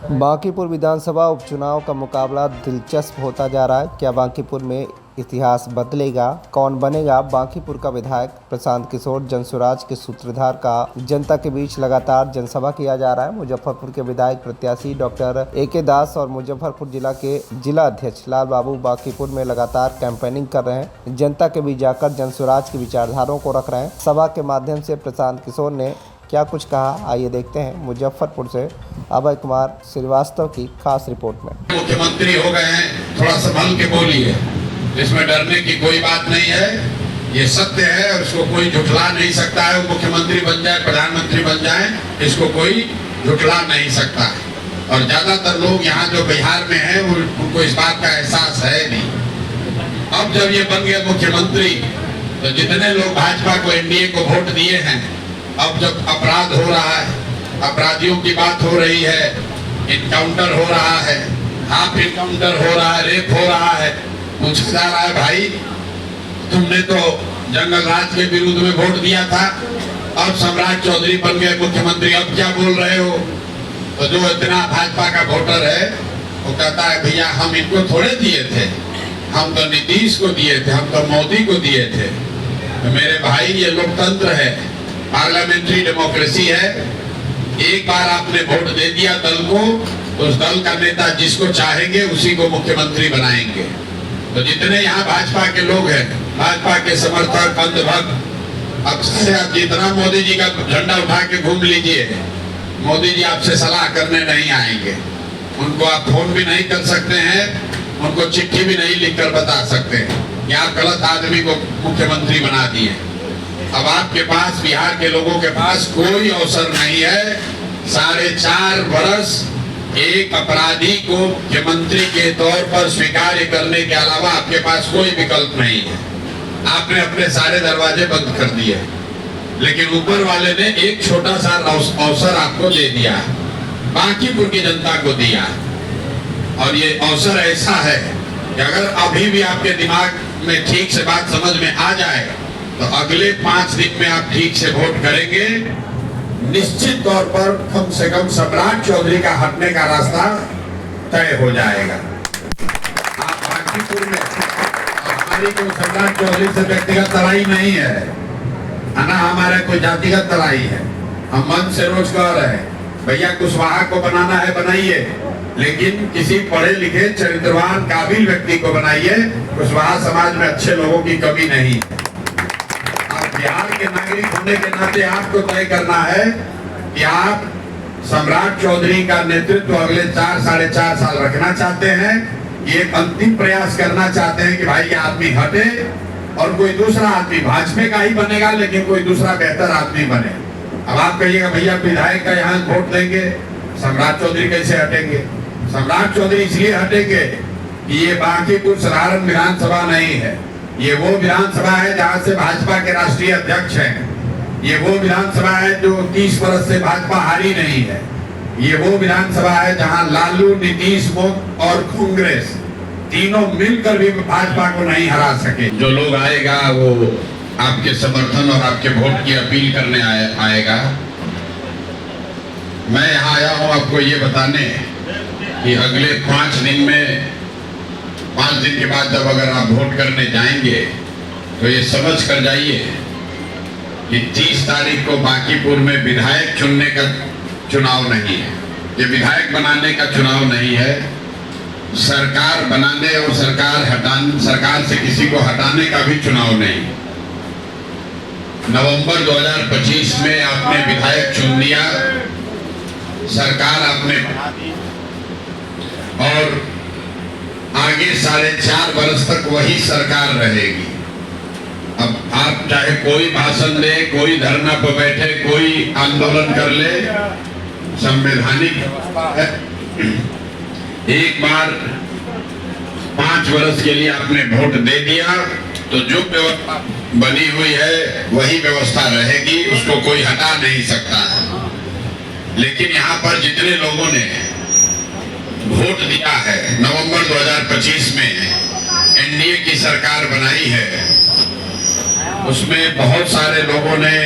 बांकीपुर विधानसभा उपचुनाव का मुकाबला दिलचस्प होता जा रहा है। क्या बांकीपुर में इतिहास बदलेगा? कौन बनेगा बांकीपुर का विधायक? प्रशांत किशोर जनसुराज के सूत्रधार का जनता के बीच लगातार जनसभा किया जा रहा है। मुजफ्फरपुर के विधायक प्रत्याशी डॉक्टर ए.के. दास और मुजफ्फरपुर जिला के जिला अध्यक्ष लाल बाबू बांकीपुर में लगातार कैंपेनिंग कर रहे हैं। जनता के बीच जाकर जनसुराज की विचारधाराओं को रख रहे हैं। सभा के माध्यम से प्रशांत किशोर ने क्या कुछ कहा, आइए देखते हैं मुजफ्फरपुर से अभय कुमार श्रीवास्तव की खास रिपोर्ट में। मुख्यमंत्री हो गए हैं, थोड़ा संभल के बोलिए, इसमें डरने की कोई बात नहीं है। ये सत्य है और इसको कोई झुठला नहीं सकता है। वो मुख्यमंत्री बन जाए, प्रधानमंत्री बन जाए, इसको कोई झुठला नहीं सकता है। और ज्यादातर लोग यहाँ जो बिहार में हैं उनको इस बात का एहसास है नहीं। अब जब ये बन गए मुख्यमंत्री तो जितने लोग भाजपा को, एनडीए को वोट दिए हैं, अब जब अपराध हो रहा है, अपराधियों की बात हो रही है, इनकाउंटर हो रहा है, हाफ इनकाउंटर हो रहा है, रेप हो रहा है, पूछा जा रहा है भाई तुमने तो जंगल राज के विरुद्ध में वोट दिया था, अब सम्राट चौधरी बन गए मुख्यमंत्री, अब क्या बोल रहे हो? तो जो इतना भाजपा का वोटर है वो कहता है भैया हम इनको थोड़े दिए थे, हम तो नीतीश को दिए थे, हम तो मोदी को दिए थे। तो मेरे भाई ये लोकतंत्र है, पार्लियामेंट्री डेमोक्रेसी है। एक बार आपने वोट दे दिया दल को, तो उस दल का नेता जिसको चाहेंगे उसी को मुख्यमंत्री बनाएंगे। तो जितने यहाँ भाजपा के लोग हैं, भाजपा के समर्थक, अंधभक्त, अक्सर आप जितना मोदी जी का झंडा उठा के घूम लीजिए, मोदी जी आपसे सलाह करने नहीं आएंगे। उनको आप फोन भी नहीं कर सकते हैं, उनको चिट्ठी भी नहीं लिख कर बता सकते हैं कि आप गलत आदमी को मुख्यमंत्री बना दिए। अब आपके पास, बिहार के लोगों के पास कोई अवसर नहीं है 4.5 वर्ष एक अपराधी को मुख्यमंत्री के तौर पर स्वीकार करने के अलावा आपके पास कोई विकल्प नहीं है। आपने अपने सारे दरवाजे बंद कर दिए, लेकिन ऊपर वाले ने एक छोटा सा अवसर आपको दे दिया, बांकीपुर की जनता को दिया। और ये अवसर ऐसा है कि अगर अभी भी आपके दिमाग में ठीक से बात समझ में आ जाए तो अगले 5 दिन में आप ठीक से वोट करेंगे, निश्चित तौर पर कम से कम सम्राट चौधरी का हटने का रास्ता तय हो जाएगा। आप बांकीपुर में, हमारी कोई सम्राट चौधरी से व्यक्तिगत लड़ाई नहीं है, ना हमारा कोई जातिगत लड़ाई है। हम मन से रोज कह रहे हैं भैया कुशवाहा को बनाना है बनाइए, लेकिन किसी पढ़े लिखे चरित्रवान काबिल व्यक्ति को बनाइए। कुशवाहा समाज में अच्छे लोगों की कमी नहीं है। बिहार के नागरिक होने के नाते आपको तय करना है कि आप सम्राट चौधरी का नेतृत्व अगले 4-4.5 साल रखना चाहते हैं, ये अंतिम प्रयास करना चाहते हैं कि भाई ये आदमी हटे और कोई दूसरा आदमी भाजपा का ही बनेगा, लेकिन कोई दूसरा बेहतर आदमी बने। अब आप कहिएगा भैया विधायक का यहाँ वोट देंगे, सम्राट चौधरी कैसे हटेंगे? सम्राट चौधरी इसलिए हटेंगे कि ये बांकीपुर साधारण विधानसभा नहीं है, ये वो विधानसभा है जहां से भाजपा के राष्ट्रीय अध्यक्ष हैं। ये वो विधानसभा है जो 30 वर्ष से भाजपा हारी नहीं है। ये वो विधानसभा है जहां लालू, नीतीश और कांग्रेस तीनों मिलकर भी भाजपा को नहीं हरा सके। जो लोग आएगा वो आपके समर्थन और आपके वोट की अपील करने आएगा। मैं यहाँ आया हूँ आपको ये बताने कि अगले 5 दिन में, 5 दिन के बाद जब अगर आप वोट करने जाएंगे तो ये समझ कर जाइए कि 30 तारीख को बांकीपुर में विधायक चुनने का चुनाव नहीं है, ये विधायक बनाने का चुनाव नहीं है। सरकार बनाने और सरकार से किसी को हटाने का भी चुनाव नहीं। नवंबर 2025 में आपने विधायक चुन लिया, सरकार आपने बना दी और आगे 4.5 वर्ष तक वही सरकार रहेगी। अब आप चाहे कोई भाषण दे, कोई धरना पर बैठे, कोई आंदोलन कर ले, संवैधानिक है। एक बार 5 वर्ष के लिए आपने वोट दे दिया तो जो व्यवस्था बनी हुई है वही व्यवस्था रहेगी, उसको कोई हटा नहीं सकता। लेकिन यहाँ पर जितने लोगों ने वोट दिया है, नवंबर 2025 में एनडीए की सरकार बनाई है, उसमें बहुत सारे लोगों ने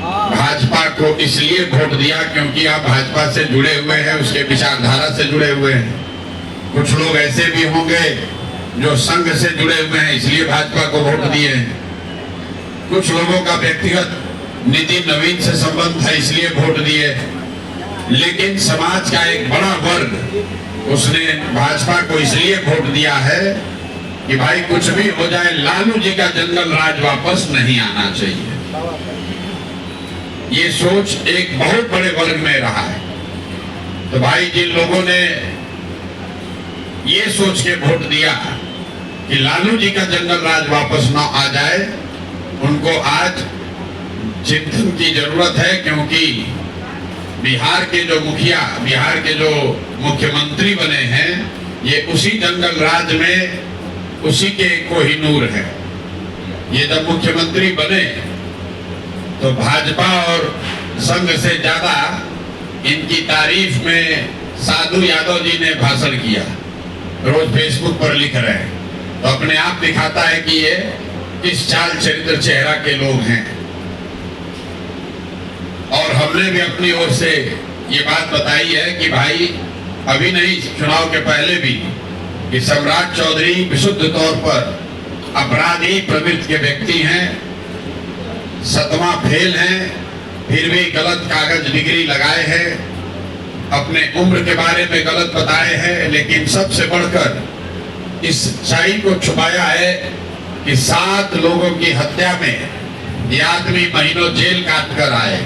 भाजपा को इसलिए वोट दिया क्योंकि आप भाजपा से जुड़े हुए हैं, उसके विचारधारा से जुड़े हुए हैं। कुछ लोग ऐसे भी होंगे जो संघ से जुड़े हुए हैं, इसलिए भाजपा को वोट दिए हैं। कुछ लोगों का व्यक्तिगत नितिन नवीन से संबंध था, इसलिए वोट दिए। लेकिन समाज का एक बड़ा वर्ग उसने भाजपा को इसलिए वोट दिया है कि भाई कुछ भी हो जाए, लालू जी का जंगल राज वापस नहीं आना चाहिए। ये सोच एक बहुत बड़े वर्ग में रहा है। तो भाई जिन लोगों ने ये सोच के वोट दिया कि लालू जी का जंगल राज वापस ना आ जाए, उनको आज चिंतन की जरूरत है, क्योंकि बिहार के जो मुखिया, बिहार के जो मुख्यमंत्री बने हैं, ये उसी जंगल राज में उसी के कोहिनूर है। ये जब मुख्यमंत्री बने तो भाजपा और संघ से ज्यादा इनकी तारीफ में साधु यादव जी ने भाषण किया, रोज फेसबुक पर लिख रहे हैं। तो अपने आप दिखाता है कि ये किस चाल चरित्र चेहरा के लोग हैं। और हमने भी अपनी ओर से ये बात बताई है कि भाई अभी नहीं, चुनाव के पहले भी, कि सम्राट चौधरी विशुद्ध तौर पर अपराधी प्रवृत्ति के व्यक्ति हैं, 7वां फेल हैं, फिर भी गलत कागज डिग्री लगाए हैं, अपने उम्र के बारे में गलत बताए हैं। लेकिन सबसे बढ़कर इस सच्चाई को छुपाया है कि 7 लोगों की हत्या में ये आदमी महीनों जेल काट कर आए।